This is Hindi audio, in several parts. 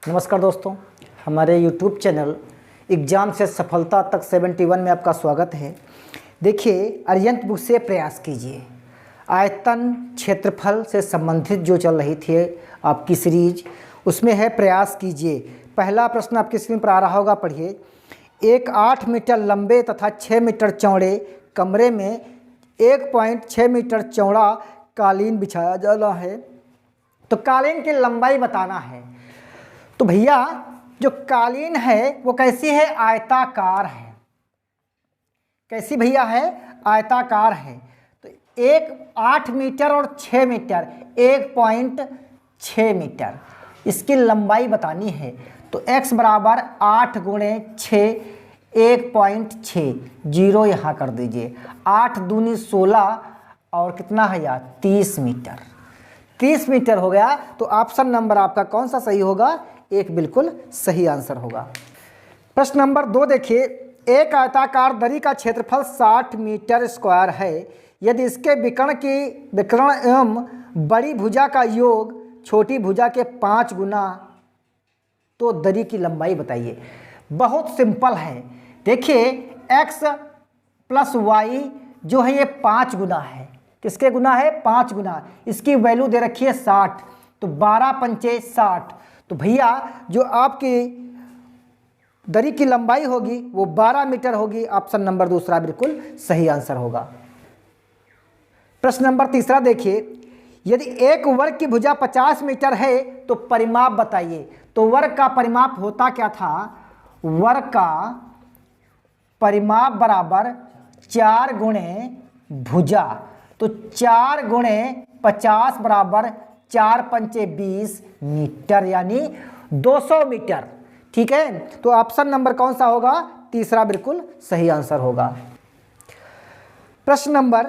नमस्कार दोस्तों, हमारे YouTube चैनल एग्ज़ाम से सफलता तक 71 में आपका स्वागत है। देखिए, अर्यंत बुक से प्रयास कीजिए। आयतन क्षेत्रफल से संबंधित जो चल रही थी आपकी सीरीज, उसमें है प्रयास कीजिए। पहला प्रश्न आपकी स्क्रीन पर आ रहा होगा, पढ़िए। एक 8 मीटर लंबे तथा 6 मीटर चौड़े कमरे में 1.6 मीटर चौड़ा कालीन बिछाया जाना है। तो कालीन की लंबाई बताना है। तो भैया, जो कालीन है वो कैसी है? आयताकार है। कैसी भैया है? आयताकार है। तो 8 मीटर और 6 मीटर, 1.6 मीटर इसकी लंबाई बतानी है। तो x बराबर 8 गुणे 6, 1.6, जीरो यहाँ कर दीजिए। 8 दूनी 16 और कितना है यार? 30 मीटर। 30 मीटर हो गया। तो ऑप्शन नंबर आपका कौन सा सही होगा? एक बिल्कुल सही आंसर होगा। प्रश्न नंबर 2 देखिए। एक आयताकार दरी का क्षेत्रफल 60 मीटर स्क्वायर है। यदि इसके विकर्ण एवं बड़ी भुजा का योग छोटी भुजा के 5 गुना, तो दरी की लंबाई बताइए। बहुत सिंपल है। देखिए, x प्लस y जो है ये 5 गुना है। किसके गुना है? 5 गुना। इसकी वैल्यू दे रखी है 60। तो 12 पंचे 60। तो भैया, जो आपकी दरी की लंबाई होगी वो 12 मीटर होगी। ऑप्शन नंबर दूसरा बिल्कुल सही आंसर होगा। प्रश्न नंबर 3 देखिए। यदि एक वर्ग की भुजा 50 मीटर है तो परिमाप बताइए। तो वर्ग का परिमाप होता क्या था? वर्ग का परिमाप बराबर 4 गुणे भुजा। तो 4 गुणे 50 बराबर 4 पंचे 20 मीटर, यानी 200 मीटर। ठीक है। तो ऑप्शन नंबर कौन सा होगा? तीसरा बिल्कुल सही आंसर होगा। प्रश्न नंबर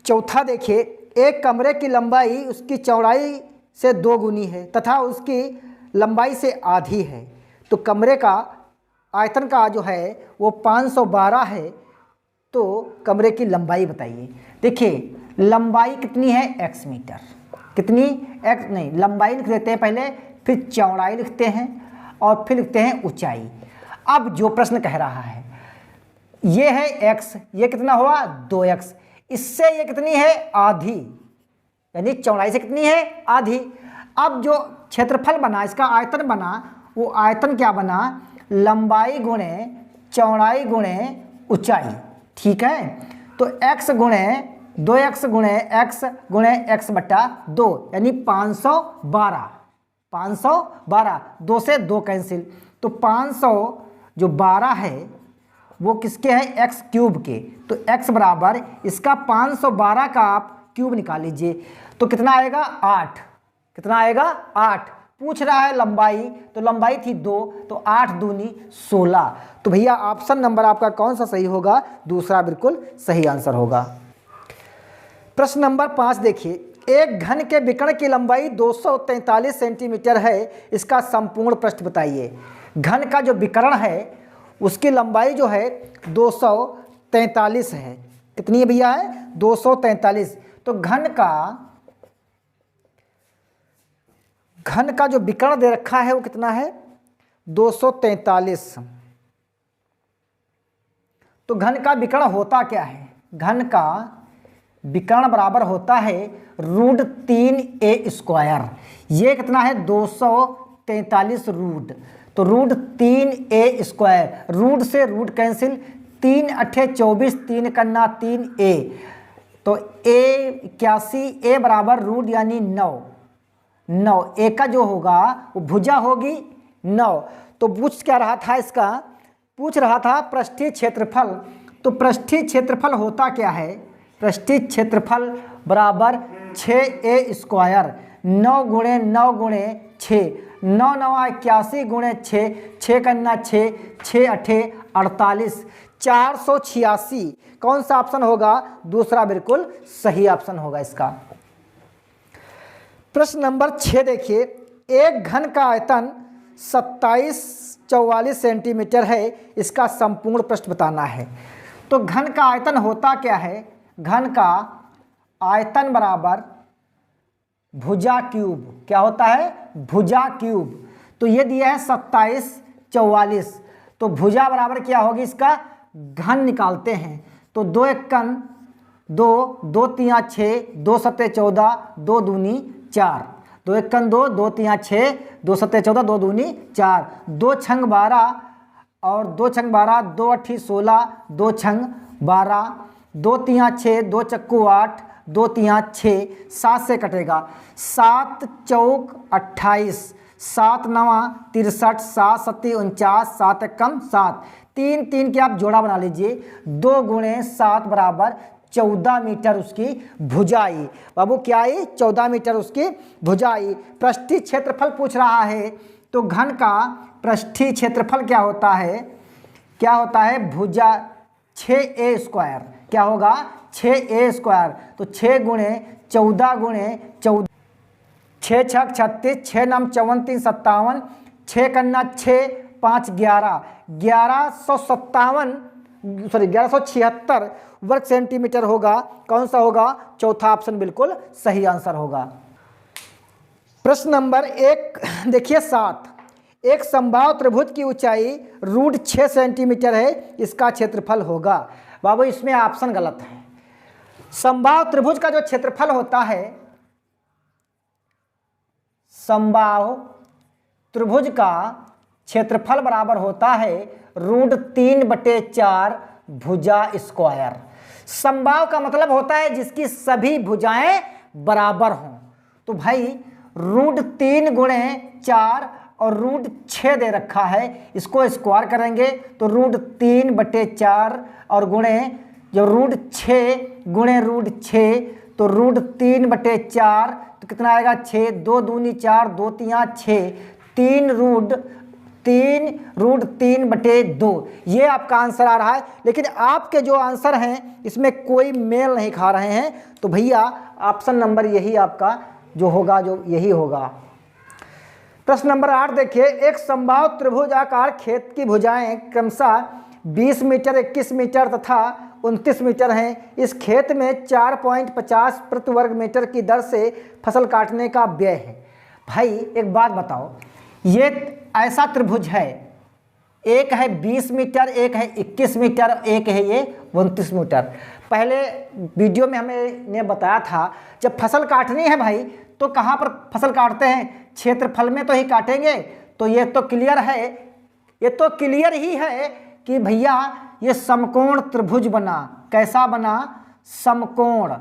4 देखिए। एक कमरे की लंबाई उसकी चौड़ाई से 2 गुनी है तथा उसकी लंबाई से आधी है। तो कमरे का आयतन का जो है वो 512 है। तो कमरे की लंबाई बताइए। देखिए, लंबाई कितनी है? x metre. कितनी? x नहीं, लंबाई लिख देते हैं पहले, फिर चौड़ाई लिखते हैं और फिर लिखते हैं ऊंचाई। अब जो प्रश्न कह रहा है, ये है x, ये कितना हुआ? 2x। इससे ये कितनी है? आधी, यानी चौड़ाई से कितनी है? आधी। अब जो क्षेत्रफल बना, इसका आयतन बना, वो आयतन क्या बना? लंबाई गुणे चौड़ाई गुणे ऊंचाई। ठीक है। तो x गुणे 2x गुणे x बटा 2, यानी 512। 512, 2 से 2 कैंसिल। तो 500 जो 12 है वो किसके हैं? x क्यूब के। तो x बराबर इसका 512 का आप क्यूब निकाल लीजिए। तो कितना आएगा? 8। कितना आएगा? 8। पूछ रहा है लंबाई, तो लंबाई थी 2, तो 8 दूनी 16। तो भैया, ऑप्शन नंबर आपका कौन सा सही होगा? दूसरा बिल्कुल सही आंसर होगा। प्रश्न नंबर 5 देखिए। एक घन के विकर्ण की लंबाई 243 सेंटीमीटर है। इसका संपूर्ण पृष्ठ बताइए। घन का जो विकर्ण है उसकी लंबाई जो है 243 है। कितनी है भैया? है 243। तो घन का जो विकर्ण दे रखा है वो कितना है? 243। तो घन का विकर्ण होता क्या है? घन का विकर्ण बराबर होता है √3a²। ये कितना है? 243 रूट। तो √3a², रूट से रूट कैंसिल, 3 अठे 24, 3 कन्ना 3a। तो a 81, a बराबर रूट यानी 9। a का जो होगा वो भुजा होगी 9। तो पूछ क्या रहा था? इसका पूछ रहा था पृष्ठीय क्षेत्रफल। तो पृष्ठीय क्षेत्रफल होता क्या है? पृष्ठीय क्षेत्रफल बराबर 6a²। 9 गुणे 9 गुणे 6, 9 9 81 गुणे 6, 6 कन्ना 6, 6 अठे 48, 486। कौन सा ऑप्शन होगा? दूसरा बिल्कुल सही ऑप्शन होगा इसका। प्रश्न नंबर 6 देखिए। एक घन का आयतन 2744 सेंटीमीटर है। इसका संपूर्ण पृष्ठ बताना है। तो घन का आयतन होता क्या है? घन का आयतन बराबर भुजा क्यूब। क्या होता है? भुजा क्यूब। तो ये दिया है 27, 44। तो भुजा बराबर क्या होगी, इसका घन निकालते हैं। तो 2 एकन 2, 2 तिया 6, 2 सत्ते 14, 2 दूनी 4, 2 एकन 2, 2 तिया 6, 2 सत्ते 14, 2 दूनी 4, 2 छंग 12 और 2 छंग 12, 2 अट्ठी 16, 2 छंग 12, 2 तिया 6, 2 चक्कू 8, 2 तिया 6, 7 से कटेगा, 7 चौक 28, 7 नवा 63, 7 सत्ती 49, 7 एकम 7, 3 3 के आप जोड़ा बना लीजिए, 2 गुणे 7 बराबर 14 मीटर उसकी भुजाई। बाबू क्या आई, 14 मीटर उसकी भुजाई। पृष्ठीय क्षेत्रफल पूछ रहा है, तो घन का पृष्ठीय क्षेत्रफल क्या होता है, क्या होता है, भुजा 6a स्क्वायर, क्या होगा 6a स्क्वायर। तो 6 गुणे 14 गुणे 14, 6 छक 36, 6 नम 54, 57, 6 कन्ना 6, 5 11, 1176 वर्ग सेंटीमीटर होगा। कौन सा होगा, चौथा ऑप्शन बिल्कुल सही आंसर होगा। प्रश्न नंबर 1 देखिए 7, एक समबाहु त्रिभुज की ऊंचाई √6 सेंटीमीटर है, इसका क्षेत्रफल होगा। बाबू इसमें ऑप्शन गलत है। समबाहु त्रिभुज का जो क्षेत्रफल होता है, समबाहु त्रिभुज का क्षेत्रफल बराबर होता है √3/4 भुजा स्क्वायर। समबाहु का मतलब होता है जिसकी सभी भुजाएं बराबर हों। तो भाई √3 गुणे 4 और √6 दे रखा है, इसको स्क्वायर करेंगे तो √3/4 और गुणे जो √6 गुणे √6 तो √3/4 तो कितना आएगा 6, 2 दूनी 4, 2 तिया 6, 3√3/2 ये आपका आंसर आ रहा है। लेकिन आपके जो आंसर हैं इसमें कोई मेल नहीं खा रहे हैं, तो भैया ऑप्शन नंबर यही आपका जो होगा, जो यही होगा। प्रश्न नंबर 8 देखिए, एक समबाहु त्रिभुजाकार खेत की भुजाएं क्रमशः 20 मीटर, 21 मीटर तथा 29 मीटर हैं। इस खेत में 4.50 प्रति वर्ग मीटर की दर से फसल काटने का व्यय है। भाई एक बात बताओ, ये ऐसा त्रिभुज है, एक है 20 मीटर, एक है 21 मीटर, एक है ये 29 मीटर। पहले वीडियो में हमने बताया था जब फसल काटनी है भाई तो कहाँ पर फसल काटते हैं, क्षेत्रफल में तो ही काटेंगे। तो ये तो क्लियर है, ये तो क्लियर ही है कि भैया ये समकोण त्रिभुज बना। कैसा बना, समकोण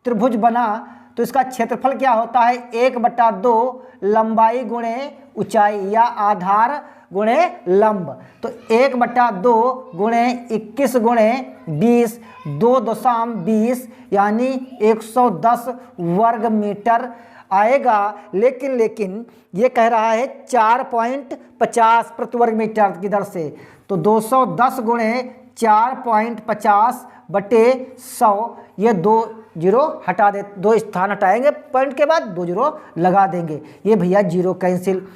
त्रिभुज बना। तो इसका क्षेत्रफल क्या होता है, 1/2 लंबाई गुणे ऊंचाई या आधार गुणे लंब। तो 1/2 गुणे 21 गुणे 20, 2.20 यानी 110 वर्ग मीटर आएगा। लेकिन ये कह रहा है 4.50 प्रति वर्ग मीटर की दर से। तो 210 गुणे 4.50/100, ये 2 जीरो हटा दे, 2 स्थान हटाएंगे पॉइंट के बाद 2 जीरो लगा देंगे, ये भैया जीरो कैंसिल।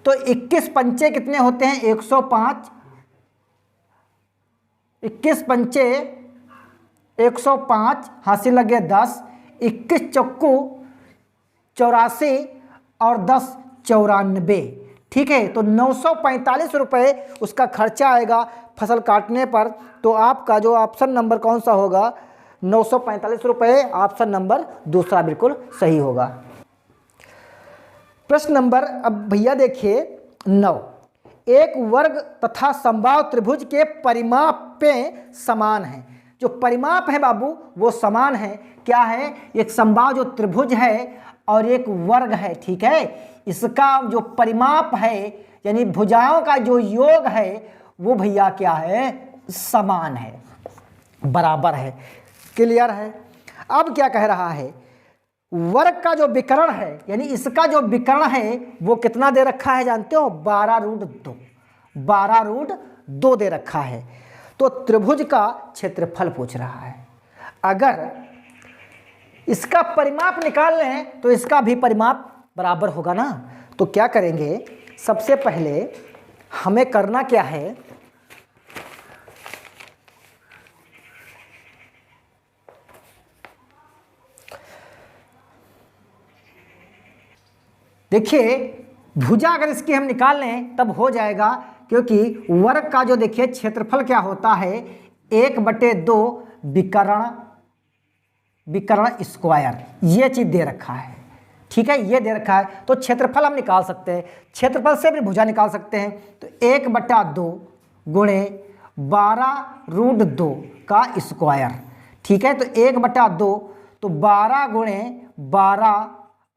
तो 21 पंचे कितने होते हैं, 105, 21 पंचे 105, हासिल लगे 10, 21 चक्कू 84 और 10 94। ठीक है, तो 945 रुपये उसका खर्चा आएगा फसल काटने पर। तो आपका जो ऑप्शन नंबर कौन सा होगा, 945 रुपये, ऑप्शन नंबर दूसरा बिल्कुल सही होगा। प्रश्न नंबर अब भैया देखिए 9, एक वर्ग तथा समबाहु त्रिभुज के परिमापें समान हैं। जो परिमाप है बाबू वो समान है। क्या है, एक समबाहु जो त्रिभुज है और एक वर्ग है, ठीक है, इसका जो परिमाप है यानी भुजाओं का जो योग है वो भैया क्या है, समान है, बराबर है। क्लियर है। अब क्या कह रहा है, वर्ग का जो विकर्ण है यानी इसका जो विकर्ण है वो कितना दे रखा है जानते हो, 12√2, 12√2 दे रखा है। तो त्रिभुज का क्षेत्रफल पूछ रहा है। अगर इसका परिमाप निकाल लें तो इसका भी परिमाप बराबर होगा ना। तो क्या करेंगे, सबसे पहले हमें करना क्या है, देखिए भुजा अगर इसकी हम निकाल लें तब हो जाएगा, क्योंकि वर्ग का जो देखिए क्षेत्रफल क्या होता है 1/2 विकर्ण स्क्वायर, ये चीज दे रखा है। ठीक है, ये दे रखा है तो क्षेत्रफल हम निकाल सकते हैं, क्षेत्रफल से भी भुजा निकाल सकते हैं। तो 1/2 गुणे 12√2 का स्क्वायर। ठीक है, तो 1/2 तो 12 गुणे 12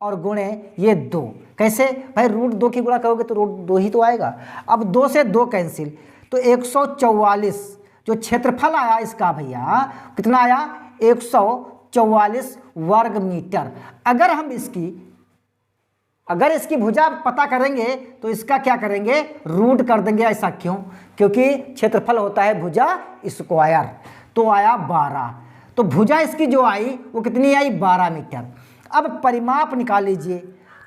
और गुणे ये 2। कैसे भाई, √2 की गुणा करोगे तो √2 ही तो आएगा। अब 2 से 2 कैंसिल, तो 144 जो क्षेत्रफल आया इसका भैया कितना आया 144 वर्ग मीटर। अगर इसकी भुजा पता करेंगे तो इसका क्या करेंगे, रूट कर देंगे। ऐसा क्यों, क्योंकि क्षेत्रफल होता है भुजा स्क्वायर। तो आया 12, तो भुजा इसकी जो आई वो कितनी आई 12 मीटर। अब परिमाप निकाल लीजिए,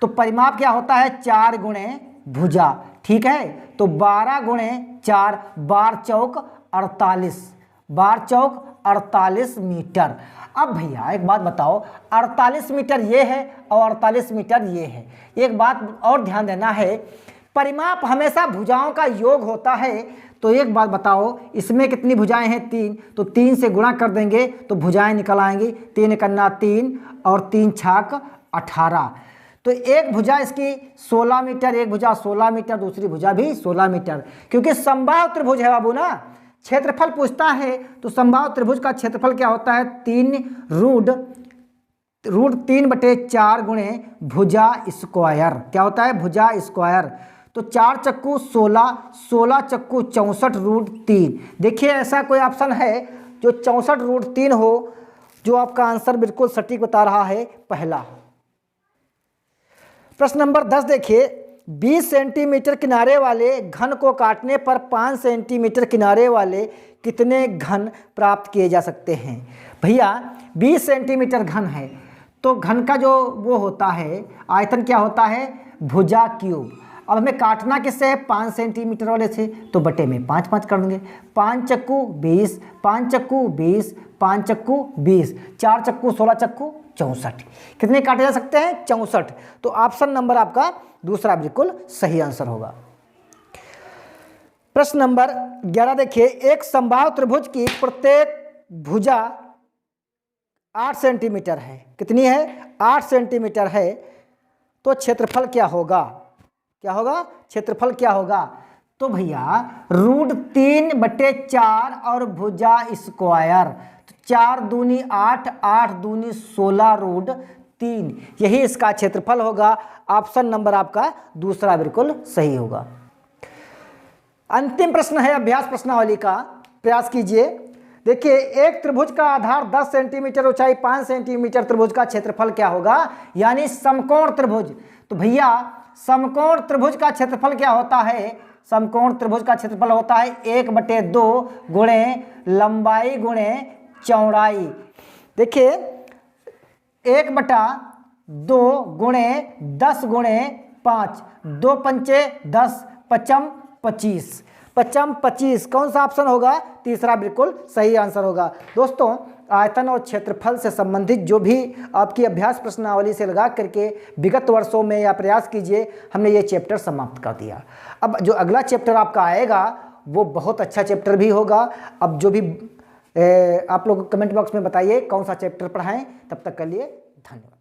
तो परिमाप क्या होता है 4 गुणे भुजा। ठीक है, तो 12 गुणे 4 12 चौक 48, 12 चौक 48 मीटर। अब भैया एक बात बताओ, 48 मीटर ये है और 48 मीटर ये है। एक बात और ध्यान देना है, परिमाप हमेशा भुजाओं का योग होता है। तो एक बात बताओ, इसमें कितनी भुजाएं हैं 3, तो 3 से गुणा कर देंगे तो भुजाएं निकल आएंगी। 3 कन्ना 3 और 3 छाक 18। तो एक भुजा इसकी 16 मीटर, एक भुजा 16 मीटर, दूसरी भुजा भी 16 मीटर, क्योंकि समबाहु त्रिभुज है बाबू ना। क्षेत्रफल पूछता है तो समबाहु त्रिभुज का क्षेत्रफल क्या होता है 3√3/4 गुणे भुजा स्क्वायर। क्या होता है भुजा स्क्वायर। तो 4 चक्कू 16, 16 चक्कू 64√3। देखिए ऐसा कोई ऑप्शन है जो 64√3 हो, जो आपका आंसर बिल्कुल सटीक बता रहा है पहला। प्रश्न नंबर 10 देखिए, 20 सेंटीमीटर किनारे वाले घन को काटने पर 5 सेंटीमीटर किनारे वाले कितने घन प्राप्त किए जा सकते हैं। भैया 20 सेंटीमीटर घन है तो घन का जो वो होता है आयतन क्या होता है भुजा क्यूब। अब हमें काटना किससे है 5 सेंटीमीटर वाले से, तो बटे में 5 कर देंगे। 5 चक्कू 20, 5 चक्कू 20, 5 चक्कू 20, 4 चक्कू 16 चक्कू 64। कितने काटे जा सकते हैं 64। तो ऑप्शन नंबर आपका दूसरा बिल्कुल सही आंसर होगा। प्रश्न नंबर 11 देखिए, एक समबाहु त्रिभुज की प्रत्येक भुजा 8 सेंटीमीटर है। कितनी है 8 सेंटीमीटर है, तो क्षेत्रफल क्या होगा, क्या होगा क्षेत्रफल क्या होगा। तो भैया √3/4 और भुजा स्क्वायर, 4 दूनी 8, 8 दूनी 16√3, यही इसका क्षेत्रफल होगा। ऑप्शन नंबर आपका दूसरा बिल्कुल सही होगा। अंतिम प्रश्न है अभ्यास प्रश्नावली का, प्रयास कीजिए। देखिए, एक त्रिभुज का आधार 10 सेंटीमीटर, ऊंचाई 5 सेंटीमीटर, त्रिभुज का क्षेत्रफल क्या होगा, यानी समकोण त्रिभुज। तो भैया समकोण त्रिभुज का क्षेत्रफल क्या होता है, समकोण त्रिभुज का क्षेत्रफल होता है 1/2 गुणे लंबाई गुणे चौड़ाई। देखिए 1/2 गुणे 10 गुणे 5, 2 पंचे 10, 5 25, 5 25 कौन सा ऑप्शन होगा, तीसरा बिल्कुल सही आंसर होगा। दोस्तों आयतन और क्षेत्रफल से संबंधित जो भी आपकी अभ्यास प्रश्नावली से लगा करके विगत वर्षों में या प्रयास कीजिए, हमने ये चैप्टर समाप्त कर दिया। अब जो अगला चैप्टर आपका आएगा वो बहुत अच्छा चैप्टर भी होगा। अब जो भी आप लोग कमेंट बॉक्स में बताइए कौन सा चैप्टर पढ़ाएं। तब तक के लिए धन्यवाद।